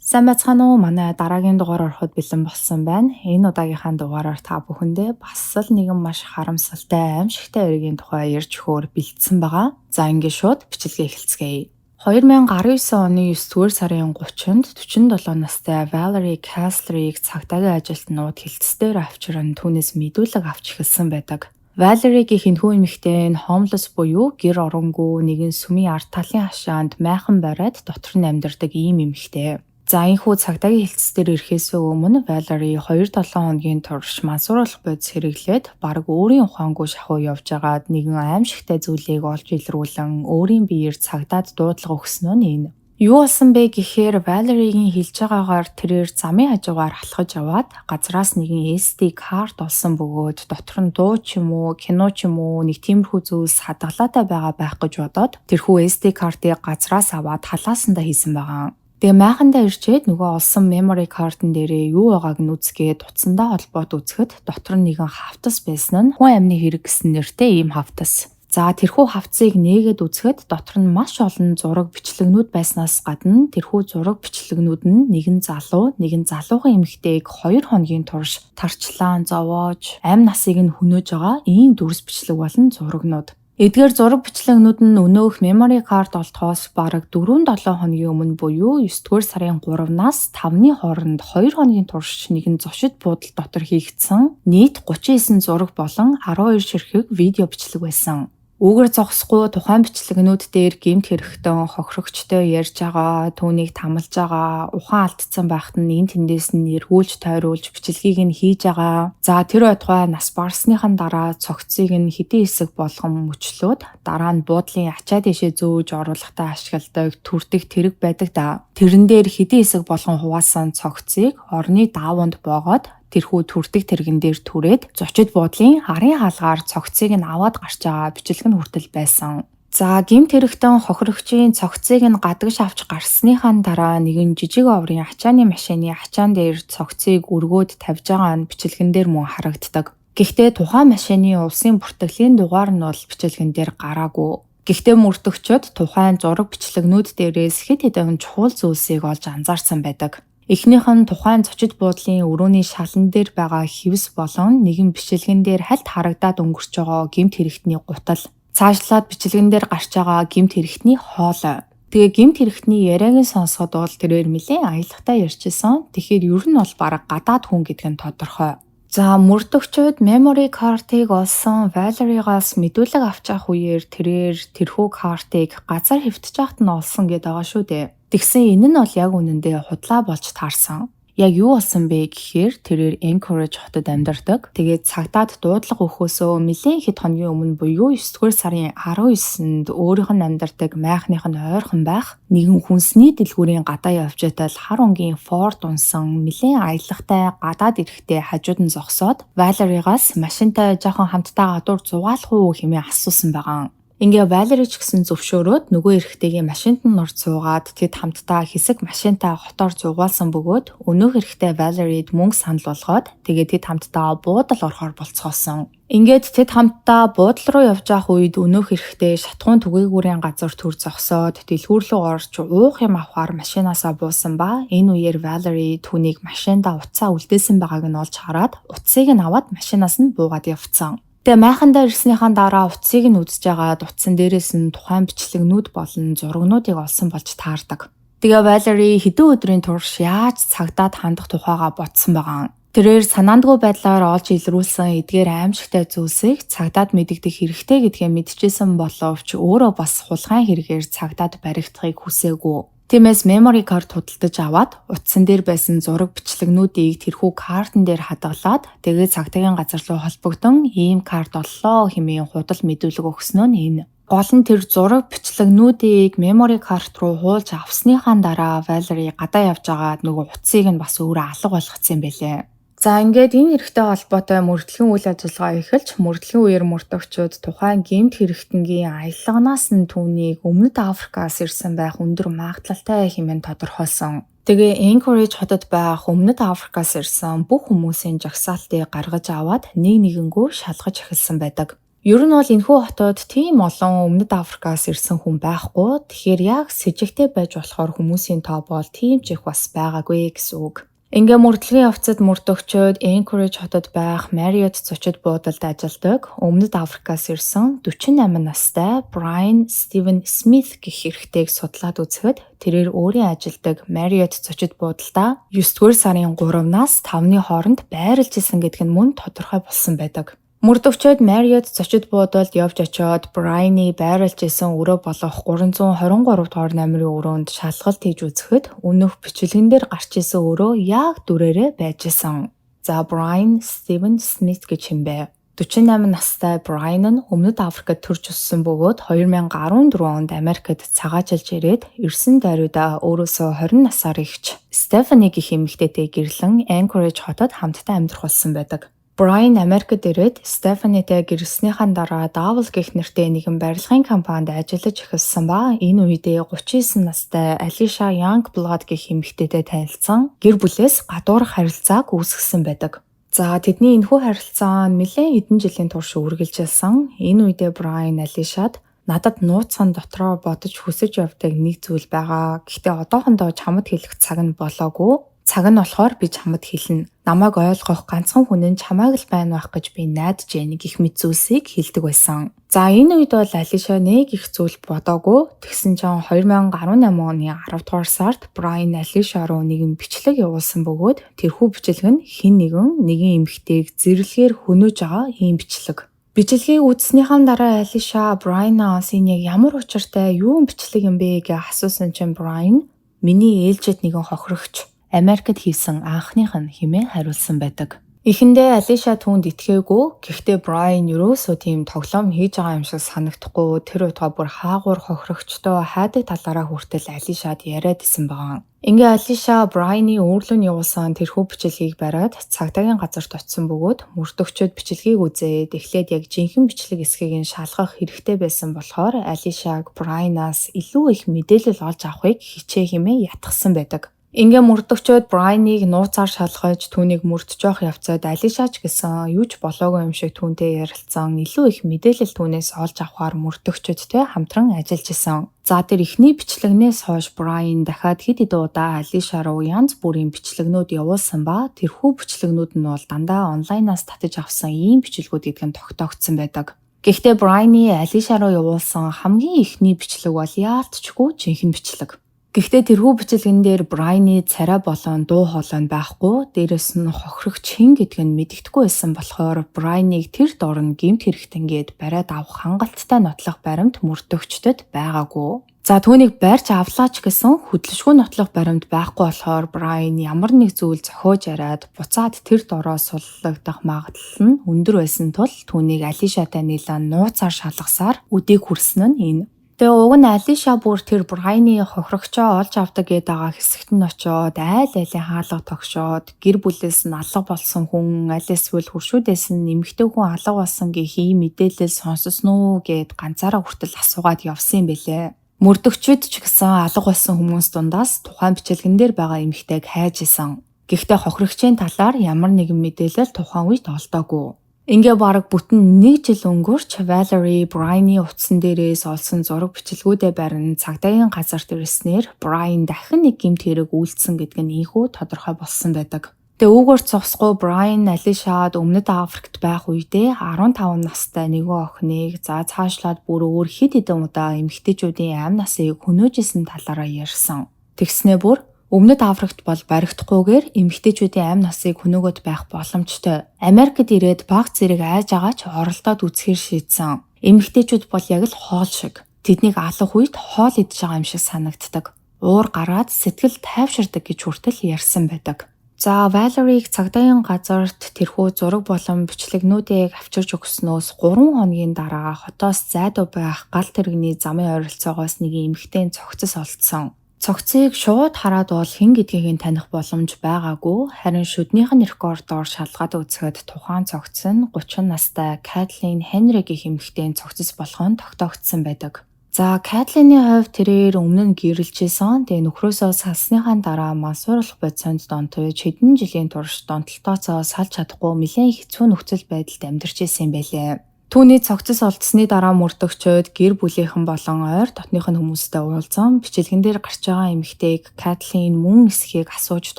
Сайн байцгаана уу? Манай дараагийн дугаар ороход бэлэн болсон байна. Энэ удаагийнхаа дугаараар та бүхэндээ бас л нэгэн маш харамсалтай аимшигтай өдрийн тухай ярьж өгөхөөр бэлдсэн байгаа. За ингээд шууд бичлэгээ эхэлцгээе. 2019 оны 9-р сарын 30-нд 47 настай Valerie Kessler-ийг цагдаагийн ажилтнууд хилцээр авчран түүнээс мэдүүлэг авч эхэлсэн байдаг. Валерийг энэхүү эмэгтэй нь homeless буюу гэр оронгүй нэгэн сүмийн ард талын хашаанд майхан бариад дотор нь амьдардаг ийм эмэгтэй. За энэхүү цагдаагийн хилцээр ирэхээс өмнө Валери 2-7 хоногийн турш мансууруулах бодис хэрэглээд бараг өөрийн ухаангүй шахуу явж агаад нэгэн аимшигтай зүйлийг олж илрүүлэн өөрийн биеэр цагдаад дуудлага өгснөө нь. Юу болсон бэ гэхээр Валеригийн хэлж байгаагаар тэрээр замын хажуугаар алхаж аваад газраас нэгэн SD карт олсон бөгөөд дотор нь дуу ч юм уу, кино ч юм уу нэг тиймэрхүү зүйлс хадгалаатай байгаа байх гэж бодоод тэрхүү SD картыг газраас аваад халаасандаа хийсэн байгаа. Тэгээ майхандаа ирчээд нөгөө олсон memory card-н дээрээ юу байгааг нь үзгээд утсандаа холбоод үзэхэд дотор нь нэгэн хавтас байсан нь хүн амны хэрэг гэсэн нэртэй ийм хавтас. За тэрхүү хавцыг нээгээд үзэхэд дотор нь маш олон зураг бичлэгнүүд байснаас гадна тэрхүү зураг бичлэгнүүд нь нэгэн залуухан эмэгтэйг 2 хоногийн турш тарчлаан зовоож амь насыг нь хөнөөж байгаа ийм дүрс бичлэг болон зурагнууд. Эдгээр зураг бичлэгнүүд нь өнөөх memory card олдохоос бараг 4-7 хоногийн өмнө буюу 9-р сарын 3-наас 5-ны хооронд 2 хоногийн турш нэгэн зочид буудал дотор хийгдсэн нийт 39 зураг болон 12 ширхэг видео бичлэг байсан. Үүгээр зогсохгүй тухайн бичлэгнүүд дээр гэмт хэрэгтэн хохирогчтой ярьж байгаа, түүнийг тамалж байгаа, ухаан алдсан байхад нь энэ тэндээс нь эргүүлж тойруулж бичлэгийг нь хийж байгаа. За тэр байтугай нас барсныхан дараа цогцыг нь хэдийн хэсэг болгон мөчлөөд дараа нь буудлын ачаа дэшээ зөөж оруулахтаа ашигладаг түрдэг тэрэг байдаг да. Тэрэн дээр хэдийн хэсэг болгон хуваасан цогцыг орны даавуунд боогоод тэрхүү түрдэг тэрэгэн дээр түрээд зочид буудлын арын хаалгаар цогцыг нь аваад гарч байгаа бичлэг нь хүртэл байсан. За гэмт хэрэгтэн хохирогчийн цогцыг нь гадагш авч гарсныхаа дараа нэгэн жижиг оврын ачааны машины ачаан дээр цогцыг өргөөд тавьж байгаа нь бичлэгэн дээр мөн харагддаг. Гэхдээ тухайн машины улсын бүртгэлийн дугаар нь бол бичлэгэн дээр гараагүй. Гэхдээ мөрдөгчөд тухайн зураг бичлэгнүүд дээрээс хэд хэдэн чухал зүйлсийг олж анзаарсан байдаг. Эхнийх нь тухайн зочид буудлын өрөөний шалан дээр байгаа хивс болон нэгэн бичлэгэн дээр хальт харагдаад өнгөрч байгаа гэмт хэрэгтний гутал. Цаашлаад бичлэгэн дээр гарч байгаа гэмт хэрэгтний хоол. Тэгээ гэмт хэрэгтний яриаг нь сонсоход бол тэрээр нэлээд аялагтай ярьчихсан. Тэгэхээр ер нь бол бараг гадаад хүн гэдэг нь тодорхой. За мөрдөгчөд memory card-ыг олсон Валеригаас мэдүүлэг авч авах үеэр тэрээр тэрхүү картыг газар хэвтэж байхад нь олсон гэдэг байгаа шүү дээ. Тэгсэн энэ нь бол яг үнэндээ худлаа болж таарсан. Яг юу болсон бэ гэхээр тэрээр Anchorage хотод амьдардаг. Тэгээд цагдаад дуудлага өгөхөөсөө нэлээд хэд хоногийн өмнө буюу 9-р сарын 19-нд өөрийнх нь амьдардаг майхных нь ойрхон байх нэгэн хүнсний дэлгүүрийн гадаа явж байтал хар өнгийн Ford унсан нэлээд аялагтай гадаад ирэхдээ хажууд нь зогсоод Валеригаас машинтай жоохон хамтдаа гадуур зугаалах уу хэмээн асуусан байгаа. Ингээ Валери ч гэсэн зөвшөөрөөд нөгөө эрэгтэйгийн машинд нь орж суугаад тэд хамтдаа хэсэг машинтаа хотоор зугаалсан бөгөөд өнөөх эрэгтэй Валерид мөнгө санал болгоод тэгээд тэд хамтдаа буудал орохоор болцгоосон. Ингээд тэд хамтдаа буудал руу явж явах үед өнөөх эрэгтэй шатхуун түгээгүүрийн газар төр зогсоод дэлгүүр рүү орж уух юм авахар машинаасаа буусан ба энэ үеэр Валери түүнийг машиндаа утсаа үлдээсэн байгааг нь олж хараад утсыг нь аваад машинаас нь буугаад явцсан. Тэгээ майхандаа ирснийхаа дараа утсыг нь үзэж агаад утсан дээрээс нь тухайн бичлэгнүүд болон зурагнуудыг олсон болж таардаг. Тэгээ Валери хэдэн өдрийн турш яаж цагдаад хандах тухайгаа бодсон байгаа. Тэрээр санаандгүй байдлаар олж илрүүлсэн эдгээр аимшигтай зүйлсийг цагдаад мэдэгдэх хэрэгтэй гэдгээ мэдчихсэн боловч өөрөө бас хулгайн хэрэгээр цагдаад баригдахыг хүсээгүй. Тиймээс memory card худалдаж аваад утсан дээр байсан зураг бичлэгнүүдийг тэрхүү картн дээр хадгалаад тэгээд цагдаагийн газар руу холбогдсон ийм карт оллоо хэмээн худал мэдүүлэг өгснөө нь. Гол нь тэр зураг бичлэгнүүдийг memory card руу хуулж авсныхаа дараа Валери гадаа явж агаад нөгөө утсыг нь бас өөрөө алга болгоцсон юм байлээ. За ингээд энэ эрэгтэй холбоотой мөрдлөгийн үйл ажиллагаа эхэлж мөрдлөгийн үеэр мөрдөгчөд тухайн гэмт хэрэгтэнгийн аяллагнаас нь түүнийг Өмнөд Африкаас ирсэн байх өндөр магадлалтай хэмээн тодорхойлсон. Тэгээ Anchorage хотод байх Өмнөд Африкаас ирсэн бүх хүмүүсийн жагсаалтыг гаргаж аваад нэг нэгэнгүү шалгаж эхэлсэн байдаг. Ер нь бол энэхүү хотод тийм олон Өмнөд Африкаас ирсэн хүн байхгүй. Тэгэхээр яг с сэжигтэй байж болохоор хүмүүсийн тоо бол тийм ч их бас байгаагүй гэсэн үг. Ингээ мөрдлөгийн явцад мөрдөгчөөд Anchorage хотод байх Marriott зочид буудалд ажилладаг Өмнөд Африкаас ирсэн 48 настай Brian Steven Smith гэх эрэгтэйг судлаад үзэхэд тэрээр өөрийн ажилдаг Marriott зочид буудалдаа 9-р сарын 3-наас 5-ны хооронд байрлаж исэн гэдэг нь мөн тодорхой болсон байдаг. Мөрдөгчөөд Marriott зочид буудалд явж очиод Brian-ы байрлаж исэн өрөө болох 323 дугаар номерын өрөөнд шалгалт хийж үзэхэд өмнөх бичлэгэн дээр гарч исэн өрөө яг дүрээрээ байж исэн. За Brian Steven Smith гэж хэмбэ. 48 настай Brian нь Өмнөд Африкт төрж өссөн бөгөөд 2014 онд Америкт цагаажилж ирээд ирсэн даруйда өөрөөсөө 20 насаар ихч Stephanie гэх эмэгтэйтэй гэрлэн Anchorage хотод хамтдаа амьдрах болсон байдаг. Brian Америкт ирээд Стефанитэй гэрэлснийхаа дараа Davos гэх нэртэй нэгэн барилгын компанид ажиллаж эхэлсэн ба энэ үедээ 39 настай Alicia Youngblood гэх эмэгтэйтэй танилцсан гэр бүлээс гадуурх харилцааг үүсгэсэн байдаг. За тэдний энэхүү харилцаа нь нэлээд хэдэн жилийн турш үргэлжилсэн. Энэ үедээ Brian Aliciад надад нууцхан дотроо бодож хүсэж явдаг нэг зүйл байгаа. Гэхдээ одоохондоо чамд хэлэх цаг нь болоогүй. Цаг нь болохоор би чамд хэлнэ. Намайг ойлгох ганцхан хүн нь чамайг л байна байх гэж би найдаж яана гэх мэт зүйлсийг хэлдэг байсан. За энэ үед бол Алиша нэг их зүйл бодоогүй. Тэгсэн чинь 2018 оны 10 дугаар сард Brian Alicia руу нэгэн бичлэг явуулсан бөгөөд тэрхүү бичлэг нь хэн нэгэн эмэгтэйг зэрлэгээр хөнөөж байгаа ийм бичлэг. Бичлэгийг үзснийхэн дараа Alicia Brian-аас энэ яг ямар учиртай юун бичлэг юм бэ гэж асуусан чинь Brian миний ээлжид нэгэн хохирогч Америкт хийсэн анхных нь хэмээн хариулсан байдаг. Эхэндээ Алиша түүнд итгээгүй. Гэхдээ Brian ерөөсөө тийм тоглоом хийж байгаа юм шиг санагдахгүй. Тэр удаа бүр хаагуур хохирогчтой хайдаг талаараа хүртэл Алишад яриад исэн байгаа. Ингээ Алиша Brian-ы өөрлөн явуулсан тэрхүү бичлэгийг бариад цагдаагийн газарт очисон бөгөөд мөрдөгчөд бичлэгийг үзээд эхлээд яг жинхэнэ бичлэг эсхийг нь шалгах хэрэгтэй байсан болохоор Алишаг Brian-аас илүү их мэдээлэл олж авахыг хичээх хэмээн ятгсан байдаг. Ингээ мөрдөгчөөд Brian-ыг нууцаар шалгаж түүнийг мөрдөж явах явцад Алиша ч гэсэн юу ч болоогүй юм шиг түүнтэй ярилцсан илүү их мэдээлэл түүнээс олж авахар мөрдөгчөдтэй хамтран ажиллаж исэн. За тэр ихний бичлэгнээс хойш Brian дахиад хэд хэдэн удаа Алиша руу янз бүрийн бичлэгнүүд явуулсан ба тэрхүү бичлэгнүүд нь бол дандаа онлайнаас татаж авсан ийм бичлэгүүд гэдг нь тогтоогдсон байдаг. Гэхдээ Brian-ы Алиша руу явуулсан хамгийн ихний бичлэг бол яалтчгүй жинхэнэ бичлэг. Гэхдээ тэрхүү бичлэгэн дээр Brian-ы царай болон дуу хоолой байхгүй, дээрэс нь хохирогч хэн гэдг нь мэдэгдэхгүй байсан болохоор Brian-ыг тэр дор нь гэмт хэрэгтэнгээд бариад авах хангалттай нотлох баримт мөрдөгчдөд байгаагүй. За түүнийг барьж авлаач гэсэн хөдөлшгүй нотлох баримт байхгүй болохоор Brian ямар нэг зүйл зохиож яриад буцаад тэр дороо суллагдах магадлал нь өндөр байсан тул түүнийг Алишатай нийлэн нууцаар шалгасаар үдийг хүрсэн нь энэ. Тэгээ уг нь Алиша бүр тэр Brian-ы хохирогчоо олж авдаг гээд байгаа хэсэгт нь очиод айл айлын хаалга тогшоод гэр бүлээс нь алга болсон хүн аль эсвэл хуршүүдээс нь нэмэгтэй хүн алга болсон гэх ийм мэдээлэл сонссон уу гэд ганцаараа хүртэл асуугаад явсан юм бэлээ. Мөрдөгчд ч гэсэн алга болсон хүмүүс дундаас тухайн бичлэгэн дээр байгаа эмэгтэйг хайж исэн. Гэхдээ хохирогчийн талаар ямар нэгэн мэдээлэл тухайн үед олдоогүй. Ингээ бараг бүтэн 1 жил өнгөрч Valerie Brian-ы утсан дээрээс олсон зураг бичлгүүдээ барин цагдаагийн газарт ирснээр Brian дахин нэг гэмт хэрэг үйлдсэн гэдэг нь ийхүү тодорхой болсон байдаг. Тэгээ үүгээр цогсгүй Brian Aliciад Өмнөд Африкт байх үедээ 15 настай нэгэн охиныг цаашлаад бүр өөр хэд хэдэн удаа эмэгтэйчүүдийн амь насыг хөнөөжсэн талаараа ярьсан. Тэгснээ бүр Өмнөд Африкт бол баригдахгүйгээр эмэгтэйчүүдийн амь насыг хөнөөгöd байх боломжтой. Америкт ирээд баг зэрэг айж байгаа ч оролдоод үзэхээр шийдсэн. Эмэгтэйчүүд бол яг л хоол шиг. Тэднийг алах үед хоол идж байгаа юм шиг санагддаг. Уур гараад сэтгэл тайвширдаг гэж хүртэл ярьсан байдаг. За Valerie-г цагдаагийн газарт тэрхүү зураг болон бичлэгнүүдийг авчирч өгснөөс 3 хоногийн дараа хотоос зайдуу байх гал тэрэгний замын ойролцоогоос нэг эмэгтэй цогцос олдсон. Цогцыг шууд хараад бол хэн гэдгийг нь таних боломж байгаагүй. Харин шүднийх нь рекордоор шалгаад үзэхэд тухайн цогц нь 30 настай Kathleen Henry гэх эмэгтэйн цогцос болох нь тогтоогдсон байдаг. За Kathleen-ийн хувьд тэрээр өмнө нь гэрэлжсэн. Тэгээ нөхрөөсөө салсныхаа дараа мансууруулах бодисонд донтож хэдэн жилийн турш донтолтоосоо салж чадахгүй нэлээд хэцүү нөхцөл байдалд амьдарч ирсэн юм байлээ. Түүний цогцос олдсны дараа мөрдөгчөөд гэр бүлийнхэн болон ойр дотных нь хүмүүстэй уулзсан бичлэгэн дээр гарч байгаа эмэгтэйг Кэтлин мөн эсхийг асууж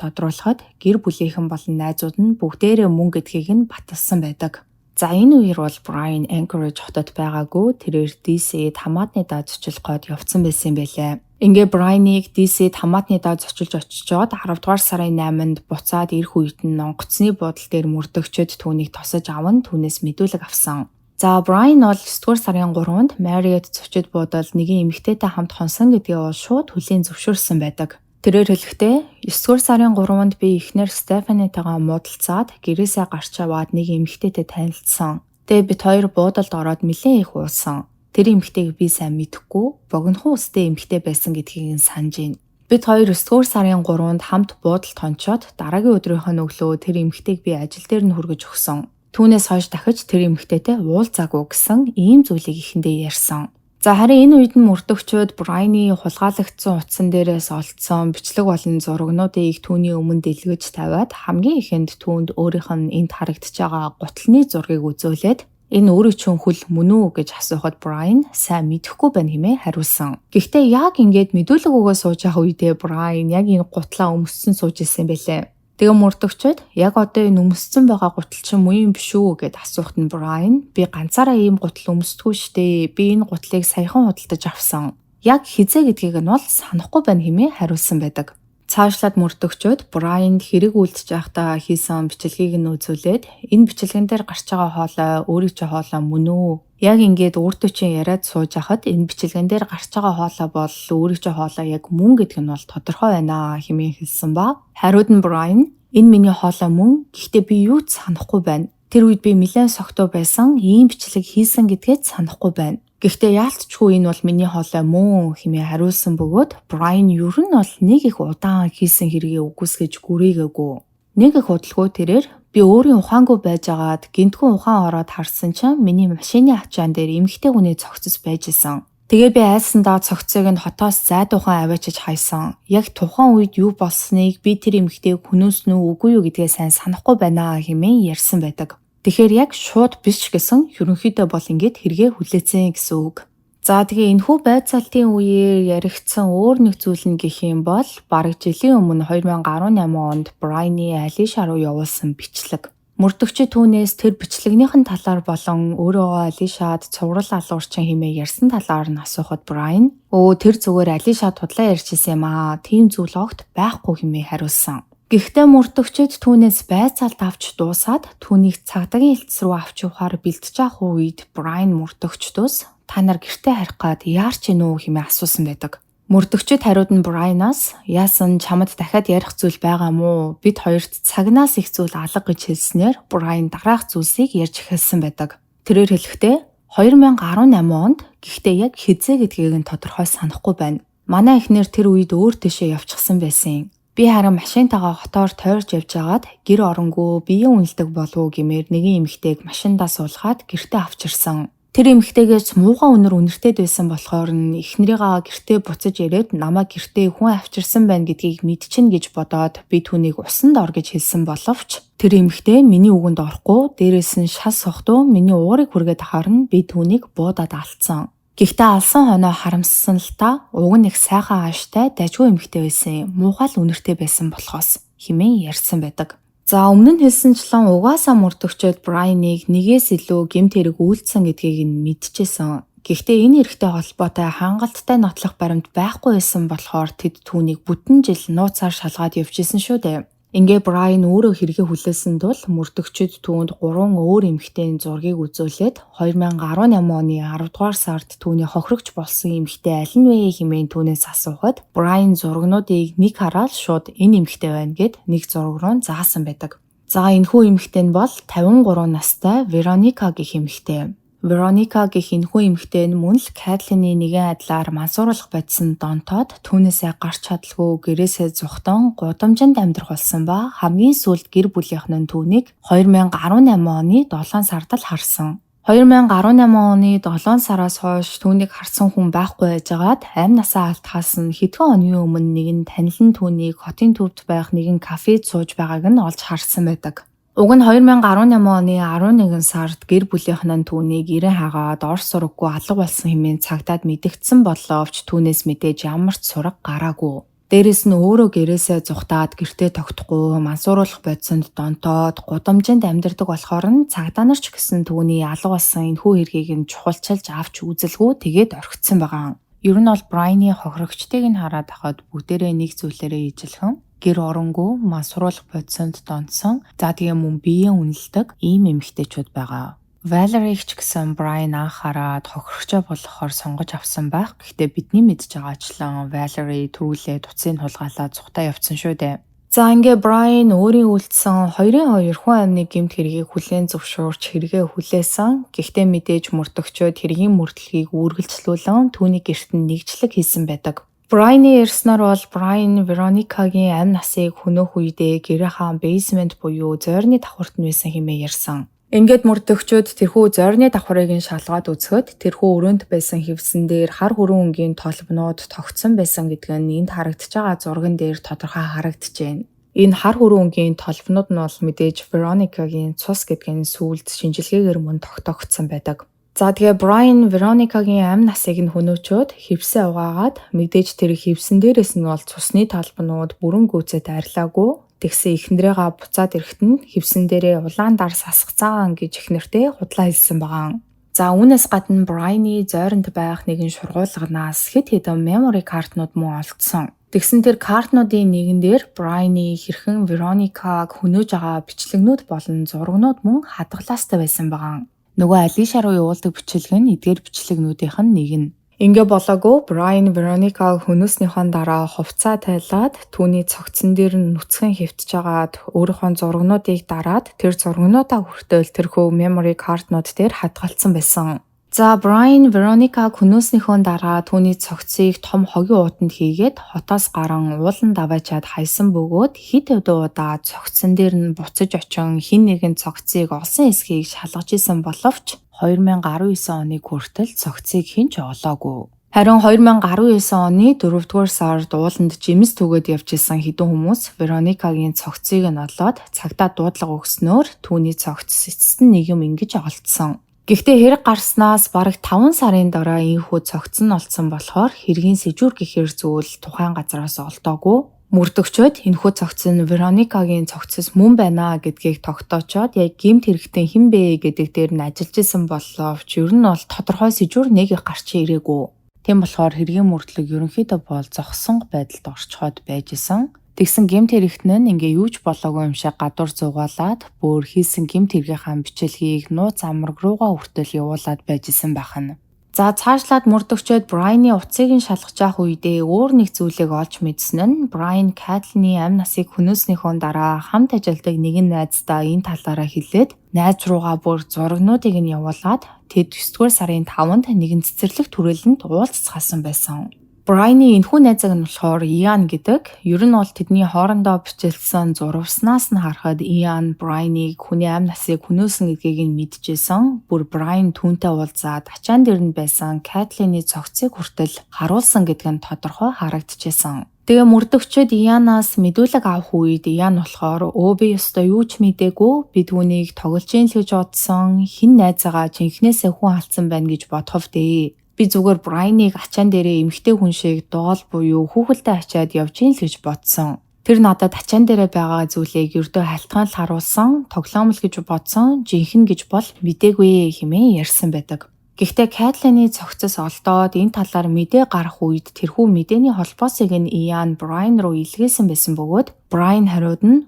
тодруулахад гэр бүлийнхэн болон найзууд нь бүгдээрээ мөн гэдгийг нь баталсан байдаг. За энэ үеэр бол Брайан Anchorage хотод байгаагүй тэрээр DC-д хамаатны даа зочлох гээд явцсан байсан байлээ. Ингээ Брайаныг DC-д хамаатны даа зочилж очичоод 10 дугаар сарын 8-нд буцаад ирэх үед нь онгоцны буудлын дээр мөрдөгчөд түүнийг тосож аван түүнээс мэдүүлэг авсан. За Брайан бол 9 дугаар сарын 3-нд Marriott зочид буудалд нэгэн эмэгтэйтэй хамт хонсон гэдгээ бол шууд хүлээн зөвшөөрсөн байдаг. Тэрээр хэлэхдээ 9 дугаар сарын 3-нд би эхнэр Стефанитайгаа муудалцаад гэрээсээ гарч аваад нэг эмэгтэйтэй танилцсан. Тэгээ бид хоёр буудалд ороод нэлээд их уусан. Тэр эмэгтэйг би сайн мэдэхгүй, богинохон үстэй эмэгтэй байсан гэдгийг нь санаж байна. Бид хоёр 9 дугаар сарын 3-нд хамт буудалд хончоод дараагийн өдрийнхөө өглөө тэр эмэгтэйг би ажил дээр нь хүргэж өгсөн. Түүнээс хойш дахиж тэр эмэгтэйтэй уулзаагүй гэсэн ийм зүйлийг эхэндээ ярьсан. За харин энэ үед нь мөрдөгчөөд Брайаны хулгайлагдсан утсан дээрээс олдсон бичлэг болон зурагнуудыг түүний өмнө дэлгэж тавиад хамгийн ихэнд түүнд өөрийнх нь энд харагдаж байгаа гутлын зургийг үзүүлээд энэ өөрийн чинь хөл мөн үү гэж асуухад Брайан сайн мэдэхгүй байна хэмээн хариулсан. Гэхдээ яг ингээд мэдүүлэг өгөө сууж байгаа үедээ Брайан яг энэ гутлаа өмссөн сууж ирсэн байлээ. Тэгээ мөрдөгчөд яг одоо энэ өмссөн байгаа гутал чинь муу юм биш үү гэд асуухад нь Брайан би ганцаараа ийм гутал өмсдөггүй штэ. Би энэ гутлыг саяхан худалдаж авсан. Яг хизээ гэдгийг нь бол санахгүй байна хэмээн хариулсан байдаг. Цаашлаад мөрдөгчөд Брайанд хэрэг үйлдэж байхдаа хийсэн бичлэгийг нь үзүүлээд энэ бичлэгэн дээр гарч байгаа хоолой өөрийн чинь хоолой мөн үү? Яг ингээд өөртөө чинь яриад сууж хахад энэ бичлэгэн дээр гарч байгаа хоолой бол өөрийн чинь хоолой яг мөн гэдг нь бол тодорхой байна хэмээн хэлсэн ба хариуд нь Брайан энэ миний хоолой мөн гэхдээ би юу ч санахгүй байна. Тэр үед би нэлээд согтуу байсан ийм бичлэг хийсэн гэдгээ санахгүй байна. Гэхдээ яалтчгүй энэ бол миний хоолой мөн хэмээн хариулсан бөгөөд Брайан ер нь бол нэг их удаан хийсэн хэрэгээ үгүйсгэж гүрийгээгүй. Нэг их удалгүй тэрээр би өөрийн ухаангүй байжгаад гинтгэн ухаан ороод харсан чинь миний машины ачаан дээр эмэгтэй хүний цогцос байж исэн. Тэгээ би айсандаа цогцыг нь хотоос зайдуухан аваачиж хайсан. Яг тухайн үед юу болсныг би тэр эмэгтэйг хүнөөснө үү үгүй юу гэдгээ сайн санахгүй байна хэмээн ярьсан байдаг. Тэгэхээр яг шууд биш гэсэн ерөнхийдөө бол ингэж хэрэгээ хүлээцэн гэсэн үг. За тэгээ энэхүү байцаалтын үеэр яригдсан өөр нэг зүйл нь гэх юм бол бараг жилийн өмнө 2018 онд Брайаны Алиша руу явуулсан бичлэг. Мөрдөгчид түүнээс тэр бичлэгнийхэн талаар болон өөрөөгөө Алишад цуврал алуурчин хэмээн ярьсан талаар нь асуухад Брайан тэр зүгээр Алиша тудлаа ярьжсэн юм аа. Тийм зүйл огт байхгүй хэмээн хариулсан. Гэхдээ мөрдөгчид түүнээс байцаалт авч дуусаад түүнийг цагдаагийн хэлтс рүү авч явахаар бэлтэж авах үед Брайан мөрдөгчдөөс та нар гэртээ харих гээд яарч ийнү хэмээн асуусан байдаг. Мөрдөгчид хариуд нь Брайанаас яасан чамд дахиад ярих зүйл байгаа мó? Бид хоёрт цагнаас их зүйл алга гэж хэлснээр Брайан дараах зүйлсийг ярьж эхэлсэн байдаг. Тэрээр хэлэхдээ 2018 онд гэхдээ яг хизээ гэдгийг нь тодорхой санахгүй байна. Манай эхнэр тэр үед өөр дэшээ явчихсан байсан юм. Би харин машинтайгаа хотоор тойрч явж агаад гэр оронгөө биеийн үнэлдэг болов уу гэмээр нэгэн эмэгтэйг машиндаа суулгаад гэртээ авчирсан. Тэр эмэгтэйгээс муухай үнэр үнэртэд байсан болохоор нь эхнэрийгаа гэртээ буцаж ирээд намайг гэртээ хүн авчирсан байна гэдгийг мэдчихнэ гэж бодоод би түүнийг усанд ор гэж хэлсэн боловч тэр эмэгтэй миний үгэнд орохгүй дээрээс нь шал сохтуу миний уурыг хүргээд харна би түүнийг буудаад алдсан. Гэхдээ алсан хоноо харамссан л та уг нь их сайхан ааштай дажгүй эмэгтэй байсан муухай л үнэртэй байсан болохоос хэмээн ярьсан байдаг. За өмнө нь хэлсэнчлэн угаасаа мөрдөгчөөд Брайаныг нэгээс илүү гэмт хэрэг үйлдсэн гэдгийг нь мэдчихсэн. Гэхдээ энэ эрэгтэй холбоотой хангалттай нотлох баримт байхгүй байсан болохоор тэд түүнийг бүтэн жил нууцаар шалгаад явжсэн шүү дээ. Ингээ Брайан өөрөө хэрэгээ хүлээсэн тул мөрдөгчөд түүнд 3 өөр эмэгтэйн зургийг үзүүлээд 2018 оны 10 дугаар сард түүний хохирогч болсон эмэгтэй аль нь вэ хэмээн түүнээс асуухад Брайан зургнуудыг нэг хараад шууд энэ эмэгтэй байна гэд нэг зураг руу заасан байдаг. За энэхүү эмэгтэй нь бол 53 настай Вероника гэх эмэгтэй. Вероника гэх энэхүү эмэгтэй нь мөн л Кэтлины нэгэн адилаар мансууруулах бодсон донтоод түүнээсээ гарч чадалгүй гэрээсээ зүхтэн гудамжинд амьдрах болсон ба хамгийн сүүлд гэр бүлийнх нь түүнийг 2018 оны 7 сард л харсан. 2018 оны 7 сараас хойш түүнийг харсан хүн байхгүй байжгаад амь насаа алдхаас нь хэдхэн өдрийн өмнө нэгэн танил нь түүнийг хотын төвд байх нэгэн кафед сууж байгааг нь олж харсан байдаг. Уг нь 2018 оны 11 сард гэр бүлийнх нь түүнийг ирэн хагаад Орос сураггүй алга болсон хэмээн цагдаад мэдэгдсэн боловч түүнээс мэдээж ямар ч сураг гараагүй. Дээрэс нь өөрөө гэрээсээ зүхтаад гэртээ тогтохгүй мансууруулах бодисонд донтоод гудамжинд амьдардаг болохоор нь цагдаа нар ч гэсэн түүний алга болсон энэхүү хэргийг нь чухалчилж авч үзэлгүй тэгээд орхицсан байгаа. Ер нь бол Брайны хохирогчдыг нь хараад хахад бүгдээрээ нэг зүйлээрээ ижилхэн гэр оронгүй мансууруулах бодисонд донтсон. За тэгээ мөн биеэ үнэлдэг ийм эмэгтэйчүүд байгаа. Валерийг ч гэсэн Брайан анхаарад хохирогчоо болохоор сонгож авсан байх. Гэхдээ бидний мэдж байгаачлан Валери түрүүлээ туцыг хулгайлаад зүхтаа явцсан шүү дээ. За ингээ Брайан өөрийн үлдсэн 2 хүн амны гэмт хэргийг хүлээн зөвшөөрч хэрэгээ хүлээсэн. Гэхдээ мэдээж мөрдөгчөд хэргийн мөрдлөгийг үргэлжлүүлэн түүний гэрт нь нэгжлэг хийсэн байдаг. Брайны ярьснаар бол Брайан Вероникагийн амь насыг хөнөөх үедээ гэрийнхаа бейсмент буюу зойрны давхарт нь байсан хэмээн ярьсан. Ингээд мөрдөгчөд тэрхүү зойрны давхарыг нь шалгаад үзэхэд тэрхүү өрөөнд байсан хивсэн дээр хар хүрэн өнгийн толбнууд тогтсон байсан гэдэг нь энд харагдаж байгаа зурган дээр тодорхой харагдчихээн. Энэ хар хүрэн өнгийн толбнууд нь бол мэдээж Вероникагийн цус гэдгийг сүүлд шинжилгээгээр мөн тогтоогдсон байдаг. За тэгээ Брайан Вероникагийн амь насыг нь хөнөөчөөд хивсээ угаагаад мэдээж тэр хивсэн дээрээс нь бол цусны толбнууд бүрэн гүйцэд арилаагүй. Тэгсэн эхнэрээгээ буцаад ирэхэд нь хивсэн дээрээ улаан дар сасгацаагаан гэж эхнэртэй худлаа хэлсэн байгаа. За үүнээс гадна Брайны зойронд байх нэгэн шургуулганаас хэд хэдэн memory картнууд мөн олдсон. Тэгсэн тэр картнуудын нэгэн дээр Брайны хэрхэн Вероникаг хөнөөж байгаа бичлэгнүүд болон зургнууд мөн хадгалаастай байсан байгаа. Нөгөө Алиша руу явуулдаг бичлэг нь эдгээр бичлэгнүүдийнх нь нэг нь. Ингээ болоогүй Брайан Вероникаг хөнөөснийхөө дараа хувцаа тайлаад түүний цогцсон дээр нь нүцгэн хэвтэж агаад өөрийнхөө зургнуудыг дараад тэр зургнуудаа хүртэл тэрхүү memory card-нууд дээр хадгалсан байсан. За Брайан Вероникаг хөнөөснийхөө дараа түүний цогцыг том хогийн уутанд хийгээд хотоос гарan уулан даваачаад хайсан бөгөөд хэд хэдэн удаа цогцсон дээр нь буцаж очин хин нэгэн цогцыг олсон эсхийг шалгаж исэн боловч 2019 оны хүртэл цогцыг хэн ч олоогүй. Харин 2019 оны 4-р сард ууланд жимс түгээд явж исэн хэдэн хүмүүс Вероникагийн цогцыг нь олоод цагдаа дуудлага өгснөөр түүний цогц эцэст нь нэг юм ингэж олдсон. Гэхдээ хэрэг гарснаас бараг 5 сарын дараа ийхүү цогц нь олдсон болохоор хэргийн сэжүүр гэхэр зүйл тухайн газараас олдоогүй. Мөрдөгчөд энэхүү цогц нь Вероникагийн цогцос мөн байна гэдгийг тогтоочоод яг гэмт хэрэгтэн хэн бэ гэдэг дээр нь ажиллаж исэн боловч ер нь бол тодорхой сэжүүр нэг их гарч ирээгүй. Тийм болохоор хэргийн мөрдлөг ерөнхийдөө бол зогсон байдалд орчход байж исэн. Тэгсэн гэмт хэрэгтэн нь ингээ юу ч болоогүй юм шиг гадуур зугаалаад бүр хийсэн гэмт хэрэгийнхаа бичлэгийг нууц амраг руугаа хүртэл явуулаад байж исэн байна. За цаашлаад мөрдөгчөд Брайны уцыг нь шалгаж авах үедээ өөр нэг зүйлийг олж мэдсэн нь Брайан Кэтлины амь насыг хөнөөснийхөө дараа хамт ажилладаг нэгэн найздаа энэ талаараа хэлээд найз руугаа бүр зургнуудыг нь явуулаад тэд 9-р сарын 5-нд нэгэн цэцэрлэг түрээлэнд уулзсан байсан. Брайны энэхүү найзаг нь болохоор Иан гэдэг. Ер нь бол тэдний хоорондоо бичлсэн зурваснаас нь харахад Иан Брайныг хүний амь насыг хөнөөсөн гэдгийг нь мэдчихсэн. Бүр Брайан түүнтэй уулзаад ачаан дээр нь байсан Кэтлины цогцыг хүртэл харуулсан гэдэг нь тодорхой харагдчихсэн. Тэгээ мөрдөгчөд Ианаас мэдүүлэг авах үед Иан болохоор би ёстой юу ч мэдээгүй, би түүнийг тоглож ийн л гэж бодсон, хин найзаагаа жинхнээсээ хүн алдсан байна гэж бодхов дээ. Би зүгээр Брайныг ачаан дээрээ эмэгтэй хүн шиг доол буюу хүүхэлдээ ачаад явж ийн л гэж бодсон. Тэр надад ачаан дээрээ байгаа зүйлийг ердөө халтгаан л харуулсан, тоглоомл гэж бодсон, жинхэнэ гэж бол мэдээгүй хэмээн ярьсан байдаг. Гэхдээ Кэтлины цогцос олдоод энэ талаар мэдээ гарах үед тэрхүү мэдээний холбоосыг нь Иан Брайан руу илгээсэн байсан бөгөөд Брайан хариуд нь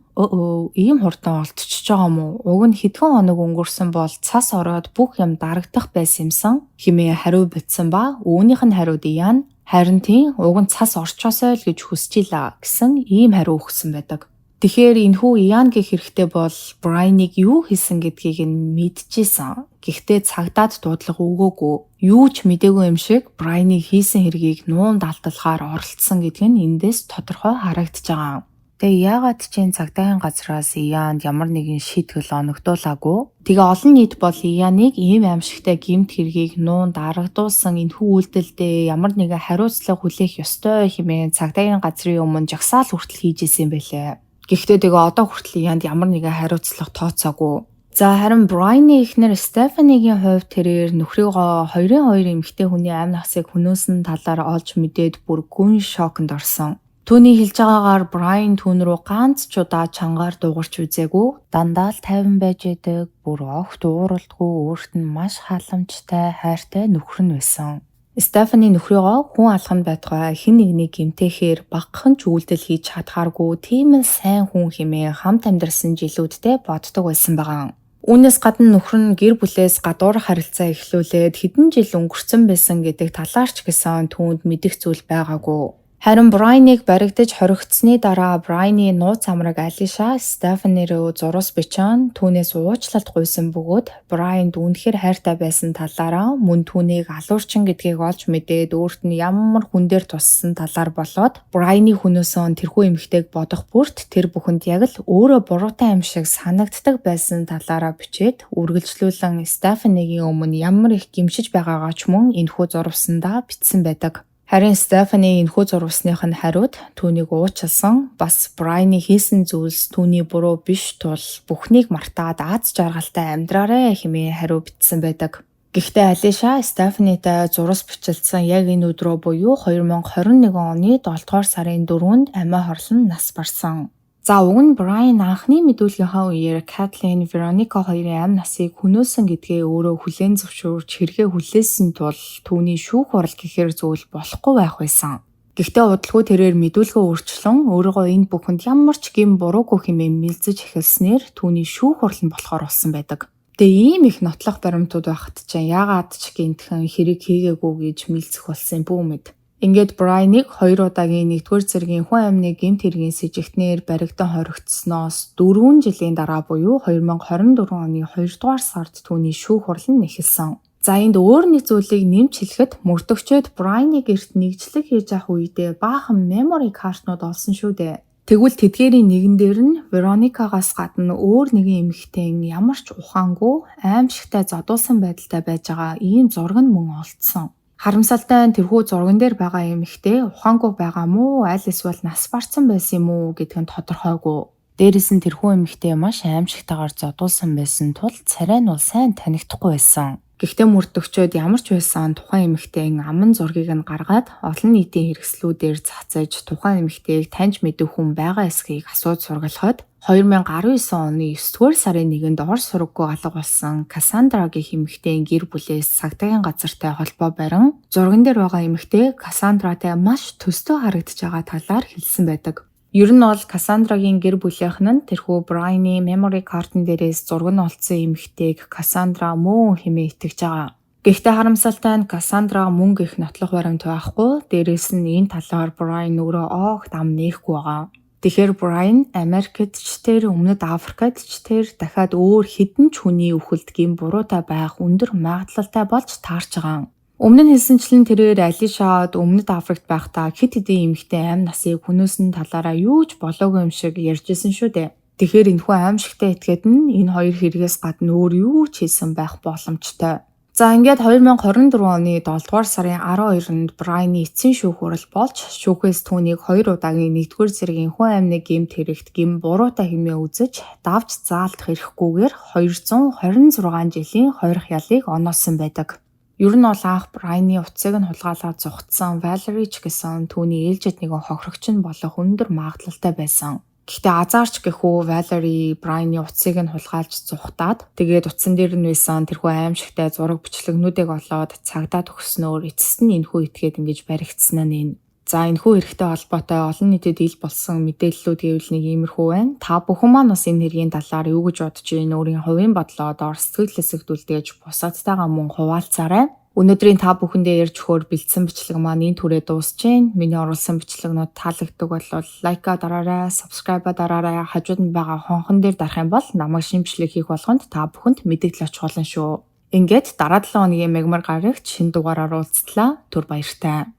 ийм хурдан олдчихж байгаа мó? Уг нь хэдхэн хоног өнгөрсөн бол цас ороод бүх юм дарагдах байсан юмсан хэмээн хариу бичсэн ба үүнийх нь хариуд Иан харин тийм уг нь цас орчоосой л гэж хүсчихлаа гэсэн ийм хариу өгсөн байдаг. Тэгэхээр энэхүү Иан гэх хэрэгтэй бол Брайныг юу хийсэн гэдгийг нь мэдчихсэн. Гэхдээ цагдаад дуудлага өгөөгүй. Юу ч мэдээгүй юм шиг Брайныг хийсэн хэргийг нуун далталгаар оролцсон гэдэг нь эндээс тодорхой харагдаж байгаа. Тэгээ яагаад ч энэ цагдаагийн газраас Ианд ямар нэгэн шийтгэл оногдуулаагүй. Тэгээ олон нийт бол Ианыг ийм аимшигтай гэмт хэргийг нуун дарагдуулсан энэхүү үйлдэлдээ ямар нэгэн хариуцлага хүлээх ёстой хэмээн цагдаагийн газрын өмнө жагсаал хүртэл хийж исэн байлээ. Гэхдээ тэгээ одоо хүртэл янд ямар нэгэн хариуцлага тооцоогүй. За харин Брайаны эхнэр Стефанигийн хувьд тэрээр нөхрийгөө 2 эмэгтэй хүний амь насыг хөнөөсөн талаар олж мэдээд бүр гүн шоконд орсон. Түүний хэлж байгаагаар Брайан түүн рүү ганц ч удаа чангаар дуугарч үзээгүй, дандаа л тайван байж идэг, бүр огт ууралдгүй, өөрт нь маш халамжтай, хайртай нөхөр нь байсан. Стефани нөхрийгөө хүн алханд байтугай хэн нэгнийг гэмтээхээр багахан ч үйлдэл хийж чадхааргүй тийм л сайн хүн хэмээн хамт амьдарсан жилүүддээ боддог байсан байгаа. Үүнээс гадна нөхөр нь гэр бүлээс гадуур харилцаа эхлүүлээд хэдэн жил өнгөрцөн байсан гэдэг талаар ч гэсэн түүнд мэдэх зүйл байгаагүй. Харин Брайаныг баригдаж хоригдсны дараа Брайаны нууц амраг Алиша Стефани рүү зурус бичэн түүнээс уучлалт гуйсан бөгөөд Брайанд үнэхээр хайртай байсан талаараа мөн түүнийг алуурчин гэдгийг олж мэдээд өөрт нь ямар хүн дээр туссан талаар болоод Брайаны хөнөөсөн тэрхүү эмэгтэйг бодох бүрт тэр бүхэнд яг л өөрөө буруутай юм шиг санагддаг байсан талаараа бичээд үргэлжлүүлэн Стефанигийн өмнө ямар их гимшиж байгаагаа ч мөн энэхүү зурвасандаа бичсэн байдаг. Харин Стефани энэхүү зурвасных нь хариуд түүнийг уучлсан, бас Брайаны хийсэн зүйлс түүний буруу биш тул бүхнийг мартаад аз жаргалтай амьдраарэ хэмээн хариу бичсэн байдаг. Гэхдээ Алиша Стефанитай зурвас бичилсэн яг энэ өдрөө буюу 2021 оны 7 дугаар сарын 4-нд амиа хорлон нас барсан. За уг нь Брайан анхны мэдүүлгийнхаа үеэр Кэтлин, Вероника хоёрын амь насыг хөнөөсөн гэдгээ өөрөө хүлээн зөвшөөрч хэрэгээ хүлээсэн тул түүний шүүх хурал гэхэр зүйл болохгүй байх байсан. Гэхдээ удалгүй тэрээр мэдүүлгээ өөрчлөн өөрийгөө энэ бүхэнд ямар ч гэм буруугүй хэмээн мэлзэж эхэлснээр түүний шүүх хурал нь болохоор болсон байдаг. Тэгээ ийм их нотлох баримтууд байхад ч яагаад ч гинтхэн хэрэг хийгээгүй гэж мэлзэх болсон бүү мэд. Ингээд Брайаныг 2 удаагийн 1-р зэргийн хүн амны гэмт хэргийн сэжигтнээр баригдан хоригдсноос 4 жилийн дараа буюу 2024 оны 2 дугаар сард түүний шүүх хурал нь эхэлсэн. За энд өөр нэг зүйлийг нэмж хэлэхэд мөрдөгчөд Брайаны гэрт нэгжлэг хийж авах үедээ баахан memory card-нууд олсон шүү дээ. Тэгвэл тэдгээрийн нэгэн дээр нь Вероникагаас гадна өөр нэгэн эмэгтэй ямар ч ухаангүй аимшигтай задуулсан байдалтай байж байгаа ийм зураг нь мөн олдсон. Харамсалтай нь тэрхүү зурган дээр байгаа эмэгтэй ухаангүй байгаа мó аль эсвэл нас барсан байсан юм уу гэдг нь тодорхойгүй. Дээрээс нь тэрхүү эмэгтэй маш аимшигтайгаар зодуулсан байсан тул царай нь бол сайн танигдахгүй байсан. Гэхдээ мөрдөгчөд ямар ч байсан тухайн эмэгтэйн аман зургийг нь гаргаад олон нийтийн хэрэгслүүдээр цацаж тухайн эмэгтэйг таньж мэдэх хүн байгаа эсхийг асууж сургалахад 2019 оны 9-р сарын 1-нд Орос сураггүй алга болсон Кассандра гэх эмэгтэйн гэр бүлээс цагдаагийн газартай холбоо барин зурган дээр байгаа эмэгтэй Кассандратай маш төстөө харагдаж байгаа талаар хэлсэн байдаг. Ер нь бол Кассандрагийн гэр бүлийнх нь тэрхүү Брайаны memory card-н дээрээс зураг нь олцсон эмэгтэйг Кассандра мөн хэмээн итгэж байгаа. Гэхдээ харамсалтай нь Кассандра мөнгө их нотлох баримт байхгүй. Дээрээс нь энэ талаар Брайан өөрөө огт ам нээхгүй байгаа. Тэгэхээр Брайан Америкт ч тэр Өмнөд Африкт ч тэр дахиад өөр хэдэн ч хүний үхэлд гин буруутай байх өндөр магадлалтай болж таарч байгаа. Өмнө нь хэлсэнчлэн тэрээр Алишаад Өмнөд Африкт байхдаа хэд хэдэн эмэгтэй амь насыг хөнөөсөн талаараа юу ч болоогүй юм шиг ярьжсэн шүү дээ. Тэгэхээр энэхүү аимшигтай этгээд нь энэ хоёр хэрэгээс гадна өөр юу ч хийсэн байх боломжтой. За ингээд 2024 оны 7 дугаар сарын 12-нд Брайаны эцсийн шүүх хурал болж шүүхээс түүнийг 2 удаагийн 1-р зэргийн хүн амны гэмт хэрэгт гин буруутай хэмээн үзэж давж заалтах эрхгүйгээр 226 жилийн хойрох ялыг оноосон байдаг. Ер нь бол анх Брайаны утсыг нь хулгайлаад зугтсан Валери ч гэсэн түүний ээлжид нэгэн хохирогч нь болох өндөр магадлалтай байсан. Гэхдээ азаарч гэхүү Валери Брайаны утсыг нь хулгайлж зугтаад тэгээд утсан дээр нь байсан тэрхүү аимшигтай зураг бичлэгнүүдийг олоод цагдаа төгснөөр эцэст нь энэхүү итгээд ингэж баригдсан нь. За энэхүү эрхтэй холбоотой олон нийтэд ил болсон мэдээллүүд гэвэл нэг иймэрхүү байна. Та бүхэн маань бас энэ хэргийн талаар юу гэж бодож байна? Өөрийн хувийн бодлоо доор сэтгэл хэсэгдүүлдэж бусадтайгаа мөн хуваалцаарай. Өнөөдрийн та бүхэндээ ярьж өгөхөөр бэлдсэн бичлэг маань энэ түрээ дуусж байна. Миний оруулсан бичлэгнүүд таалагддаг бол лайка дараарай, subscribe дараарай. Хажууд нь байгаа хонхон дээр дарах юм бол намайг шимжлэг хийх болгонд та бүхэнд мэдээлэл очих болно шүү. Ингээд дараа 7 хоногийн мегмар гарагт шинэ дугаараар уулзтлаа. Түр баяртай.